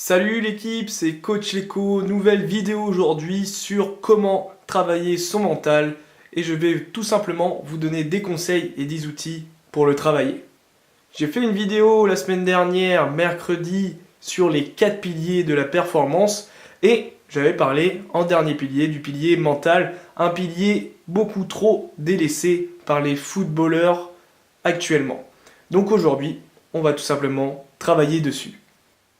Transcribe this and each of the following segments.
Salut l'équipe, c'est Coach Leko, nouvelle vidéo aujourd'hui sur comment travailler son mental et je vais tout simplement vous donner des conseils et des outils pour le travailler. J'ai fait une vidéo la semaine dernière, mercredi, sur les 4 piliers de la performance et j'avais parlé en dernier pilier du pilier mental, un pilier beaucoup trop délaissé par les footballeurs actuellement. Donc aujourd'hui, on va tout simplement travailler dessus.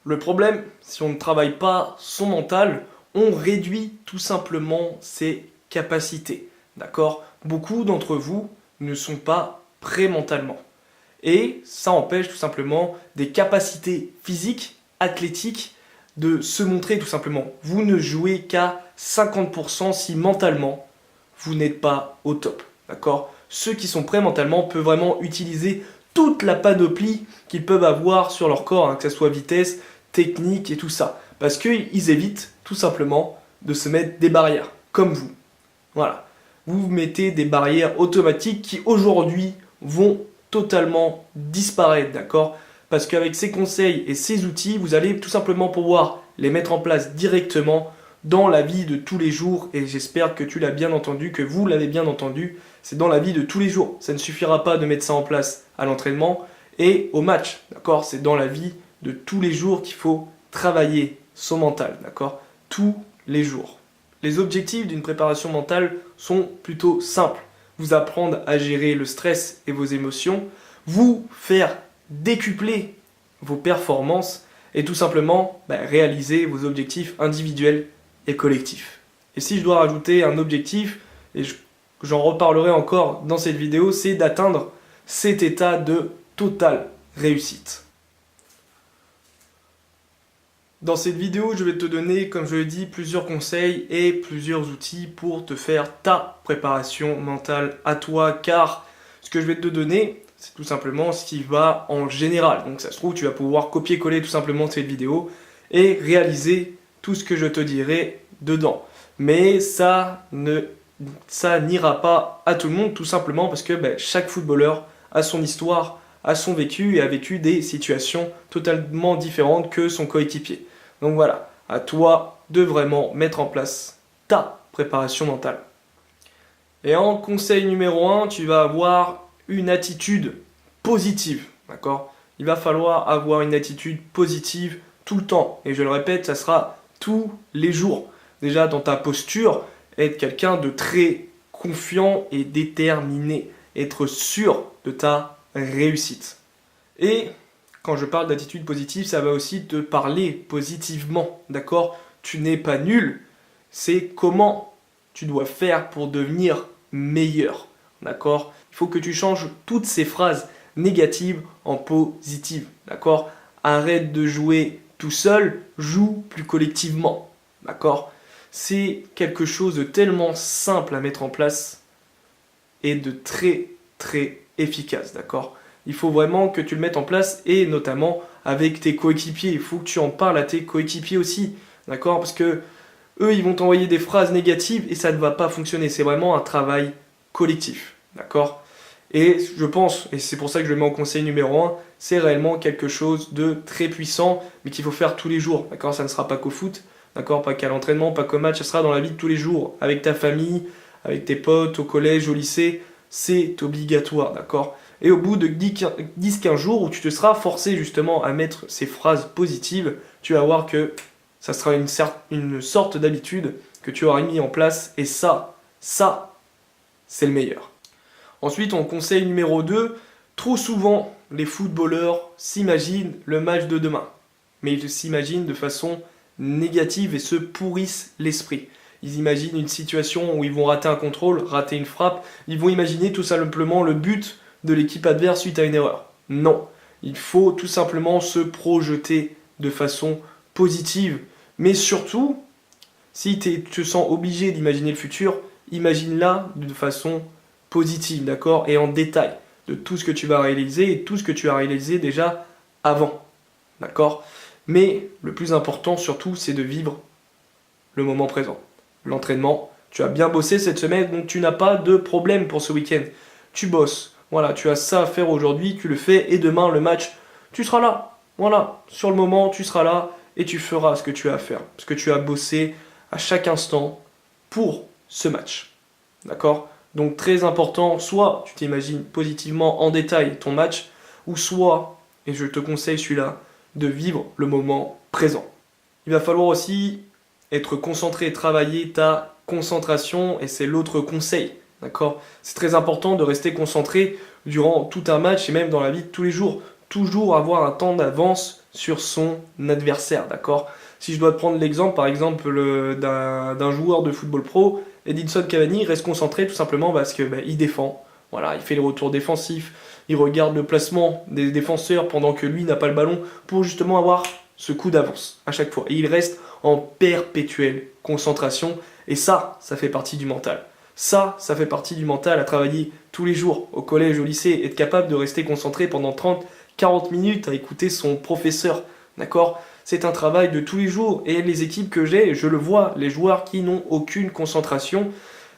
Le problème, si on ne travaille pas son mental, on réduit tout simplement ses capacités. D'accord? Beaucoup d'entre vous ne sont pas prêts mentalement. Et ça empêche tout simplement des capacités physiques, athlétiques, de se montrer tout simplement. Vous ne jouez qu'à 50% si mentalement vous n'êtes pas au top. D'accord? Ceux qui sont prêts mentalement peuvent vraiment utiliser toute la panoplie qu'ils peuvent avoir sur leur corps, que ce soit vitesse, technique et tout ça. Parce qu'ils évitent tout simplement de se mettre des barrières, comme vous. Voilà. Vous mettez des barrières automatiques qui aujourd'hui vont totalement disparaître, d'accord? Parce qu'avec ces conseils et ces outils, vous allez tout simplement pouvoir les mettre en place directement dans la vie de tous les jours. Et j'espère que tu l'as bien entendu, que vous l'avez bien entendu. C'est dans la vie de tous les jours. Ça ne suffira pas de mettre ça en place à l'entraînement et au match, d'accord? C'est dans la vie de tous les jours qu'il faut travailler son mental, d'accord? Tous les jours. Les objectifs d'une préparation mentale sont plutôt simples. Vous apprendre à gérer le stress et vos émotions, vous faire décupler vos performances et tout simplement réaliser vos objectifs individuels et collectifs. Et si je dois rajouter un objectif, et j'en reparlerai encore dans cette vidéo, c'est d'atteindre cet état de totale réussite. Dans cette vidéo, je vais te donner, comme je l'ai dit, plusieurs conseils et plusieurs outils pour te faire ta préparation mentale à toi, car ce que je vais te donner, c'est tout simplement ce qui va en général. Donc ça se trouve, tu vas pouvoir copier-coller tout simplement cette vidéo et réaliser tout ce que je te dirai dedans. Mais ça n'ira pas à tout le monde, tout simplement parce que chaque footballeur a son histoire, a son vécu et a vécu des situations totalement différentes que son coéquipier. Donc voilà, à toi de vraiment mettre en place ta préparation mentale. Et en conseil numéro 1, tu vas avoir une attitude positive, d'accord? Il va falloir avoir une attitude positive tout le temps. Et je le répète, ça sera tous les jours. Déjà dans ta posture, être quelqu'un de très confiant et déterminé. Être sûr de ta réussite. Et quand je parle d'attitude positive, ça va aussi te parler positivement, d'accord? Tu n'es pas nul, c'est comment tu dois faire pour devenir meilleur, d'accord? Il faut que tu changes toutes ces phrases négatives en positives, d'accord? Arrête de jouer tout seul, joue plus collectivement, d'accord? C'est quelque chose de tellement simple à mettre en place et de très très efficace, d'accord? Il faut vraiment que tu le mettes en place et notamment avec tes coéquipiers. Il faut que tu en parles à tes coéquipiers aussi, d'accord? Parce que eux, ils vont t'envoyer des phrases négatives et ça ne va pas fonctionner. C'est vraiment un travail collectif, d'accord? Et je pense, et c'est pour ça que je le mets en conseil numéro 1, c'est réellement quelque chose de très puissant, mais qu'il faut faire tous les jours, d'accord? Ça ne sera pas qu'au foot, d'accord? Pas qu'à l'entraînement, pas qu'au match, ça sera dans la vie de tous les jours, avec ta famille, avec tes potes, au collège, au lycée. C'est obligatoire, d'accord? Et au bout de 10-15 jours où tu te seras forcé justement à mettre ces phrases positives, tu vas voir que ça sera une sorte d'habitude que tu auras mis en place et ça, c'est le meilleur. Ensuite, en conseil numéro 2, trop souvent, les footballeurs s'imaginent le match de demain. Mais ils s'imaginent de façon négative et se pourrissent l'esprit. Ils imaginent une situation où ils vont rater un contrôle, rater une frappe. Ils vont imaginer tout simplement le but de l'équipe adverse suite à une erreur. Non, il faut tout simplement se projeter de façon positive. Mais surtout, si tu te sens obligé d'imaginer le futur, imagine-la de façon positive, d'accord? Et en détail de tout ce que tu vas réaliser et tout ce que tu as réalisé déjà avant, d'accord? Mais le plus important surtout, c'est de vivre le moment présent. L'entraînement, tu as bien bossé cette semaine, donc tu n'as pas de problème pour ce week-end. Tu bosses, voilà, tu as ça à faire aujourd'hui, tu le fais, et demain, le match, tu seras là. Voilà, sur le moment, tu seras là, et tu feras ce que tu as à faire, ce que tu as bossé à chaque instant pour ce match. D'accord? Donc très important, soit tu t'imagines positivement en détail ton match, ou soit, et je te conseille celui-là, de vivre le moment présent. Il va falloir aussi être concentré et travailler ta concentration, et c'est l'autre conseil. D'accord? C'est très important de rester concentré durant tout un match et même dans la vie de tous les jours. Toujours avoir un temps d'avance sur son adversaire. D'accord? Si je dois te prendre l'exemple, par exemple, d'un joueur de football pro, Edinson Cavani reste concentré tout simplement parce que il défend. Voilà, il fait les retours défensifs, il regarde le placement des défenseurs pendant que lui n'a pas le ballon pour justement avoir ce coup d'avance à chaque fois. Et il reste en perpétuelle concentration. Et ça fait partie du mental. Ça fait partie du mental à travailler tous les jours au collège, au lycée, être capable de rester concentré pendant 30, 40 minutes à écouter son professeur. D'accord? C'est un travail de tous les jours. Et les équipes que j'ai, je le vois, les joueurs qui n'ont aucune concentration,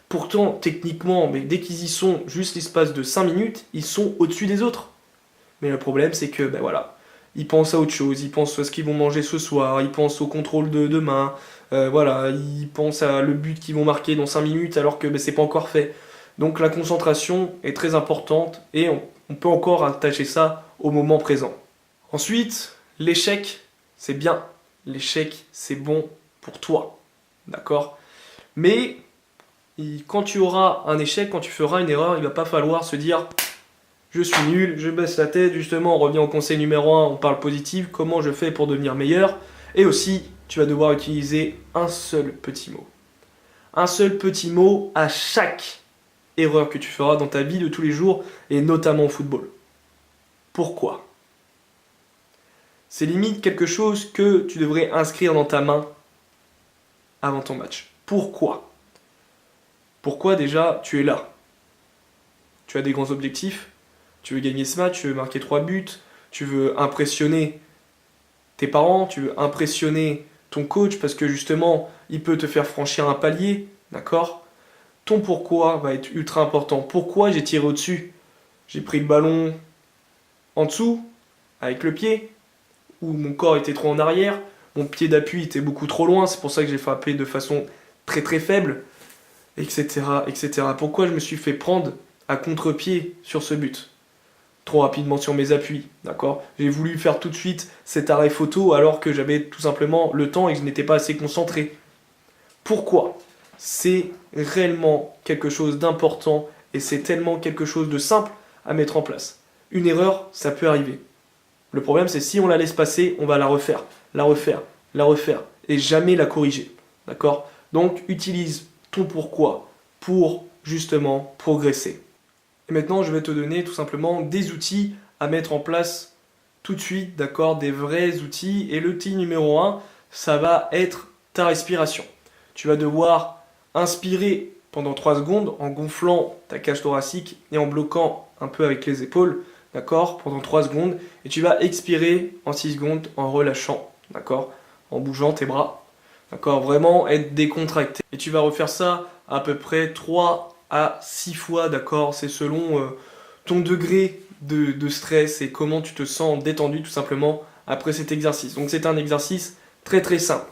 pourtant, techniquement, mais dès qu'ils y sont, juste l'espace de 5 minutes, ils sont au-dessus des autres. Mais le problème, c'est que, voilà, ils pensent à autre chose, ils pensent à ce qu'ils vont manger ce soir, ils pensent au contrôle de demain, voilà, ils pensent à le but qu'ils vont marquer dans 5 minutes alors que c'est pas encore fait. Donc la concentration est très importante et on peut encore attacher ça au moment présent. Ensuite, l'échec, c'est bien. L'échec, c'est bon pour toi. D'accord? Mais quand tu auras un échec, quand tu feras une erreur, il va pas falloir se dire je suis nul, je baisse la tête, justement on revient au conseil numéro 1, on parle positif, comment je fais pour devenir meilleur. Et aussi, tu vas devoir utiliser un seul petit mot. Un seul petit mot à chaque erreur que tu feras dans ta vie de tous les jours, et notamment au football. Pourquoi? C'est limite quelque chose que tu devrais inscrire dans ta main avant ton match. Pourquoi? Pourquoi déjà tu es là? Tu as des grands objectifs, tu veux gagner ce match, tu veux marquer 3 buts, tu veux impressionner tes parents, tu veux impressionner ton coach parce que justement, il peut te faire franchir un palier, d'accord? Ton pourquoi va être ultra important. Pourquoi j'ai tiré au-dessus? J'ai pris le ballon en dessous, avec le pied, ou mon corps était trop en arrière, mon pied d'appui était beaucoup trop loin, c'est pour ça que j'ai frappé de façon très très faible, etc., etc. Pourquoi je me suis fait prendre à contre-pied sur ce but? Trop rapidement sur mes appuis, d'accord? J'ai voulu faire tout de suite cet arrêt photo alors que j'avais tout simplement le temps et que je n'étais pas assez concentré. Pourquoi? C'est réellement quelque chose d'important et c'est tellement quelque chose de simple à mettre en place. Une erreur, ça peut arriver. Le problème, c'est si on la laisse passer, on va la refaire, la refaire, la refaire et jamais la corriger, d'accord? Donc, utilise ton pourquoi pour justement progresser. Et maintenant, je vais te donner tout simplement des outils à mettre en place tout de suite, d'accord? Des vrais outils. Et l'outil numéro 1, ça va être ta respiration. Tu vas devoir inspirer pendant 3 secondes en gonflant ta cage thoracique et en bloquant un peu avec les épaules, d'accord? Pendant 3 secondes. Et tu vas expirer en 6 secondes en relâchant, d'accord? En bougeant tes bras, d'accord? Vraiment être décontracté. Et tu vas refaire ça à peu près 3 à 6 fois, d'accord? C'est selon ton degré de stress et comment tu te sens détendu tout simplement après cet exercice. Donc c'est un exercice très très simple.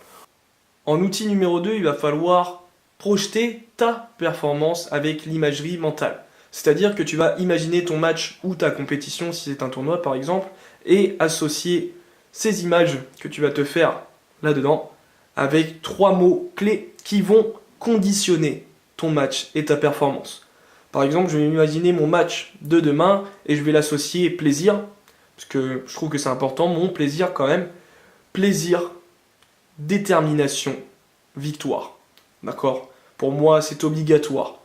En outil numéro 2, il va falloir projeter ta performance avec l'imagerie mentale. C'est-à-dire que tu vas imaginer ton match ou ta compétition, si c'est un tournoi par exemple, et associer ces images que tu vas te faire là-dedans avec 3 mots clés qui vont conditionner ton match et ta performance. Par exemple, je vais imaginer mon match de demain et je vais l'associer plaisir, parce que je trouve que c'est important, mon plaisir quand même. Plaisir, détermination, victoire. D'accord? Pour moi, c'est obligatoire.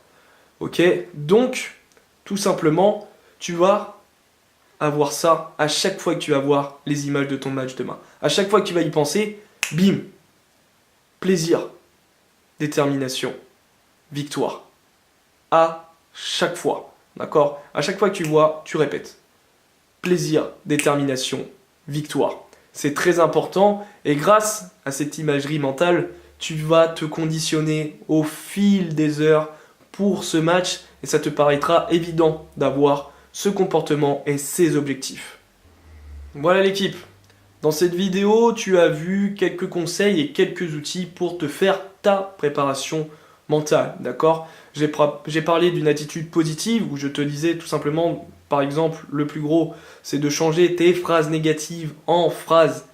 Ok? Donc, tout simplement, tu vas avoir ça à chaque fois que tu vas voir les images de ton match demain. À chaque fois que tu vas y penser, bim! Plaisir, détermination, victoire. À chaque fois. D'accord? À chaque fois que tu vois, tu répètes. Plaisir, détermination, victoire. C'est très important et grâce à cette imagerie mentale, tu vas te conditionner au fil des heures pour ce match et ça te paraîtra évident d'avoir ce comportement et ces objectifs. Voilà l'équipe. Dans cette vidéo, tu as vu quelques conseils et quelques outils pour te faire ta préparation mentale, d'accord? J'ai parlé d'une attitude positive où je te disais tout simplement, par exemple, le plus gros, c'est de changer tes phrases négatives en phrases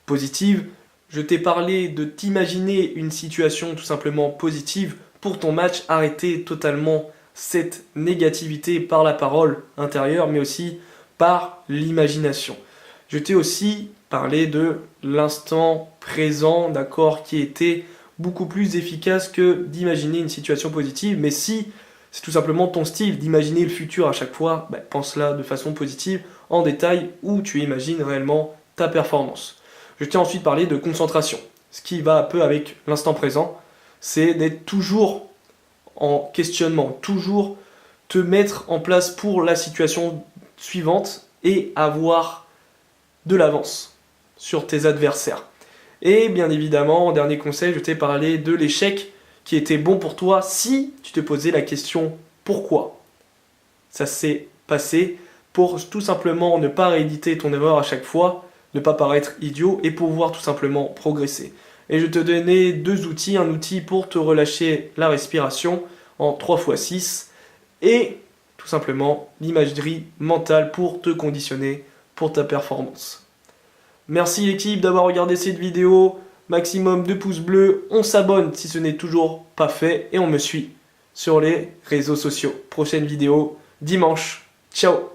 positives. Je t'ai parlé de t'imaginer une situation tout simplement positive pour ton match, arrêter totalement cette négativité par la parole intérieure, mais aussi par l'imagination. Je t'ai aussi parlé de l'instant présent, d'accord, qui était beaucoup plus efficace que d'imaginer une situation positive. Mais si c'est tout simplement ton style d'imaginer le futur à chaque fois, pense-là de façon positive, en détail, où tu imagines réellement ta performance. Je t'ai ensuite parlé de concentration. Ce qui va un peu avec l'instant présent, c'est d'être toujours en questionnement, toujours te mettre en place pour la situation suivante et avoir de l'avance sur tes adversaires. Et bien évidemment, en dernier conseil, je t'ai parlé de l'échec qui était bon pour toi si tu te posais la question pourquoi ça s'est passé, pour tout simplement ne pas rééditer ton erreur à chaque fois, ne pas paraître idiot et pouvoir tout simplement progresser. Et je te donnais deux outils, un outil pour te relâcher la respiration en 3x6 et tout simplement l'imagerie mentale pour te conditionner pour ta performance. Merci l'équipe d'avoir regardé cette vidéo, maximum de pouces bleus, on s'abonne si ce n'est toujours pas fait et on me suit sur les réseaux sociaux. Prochaine vidéo dimanche, ciao.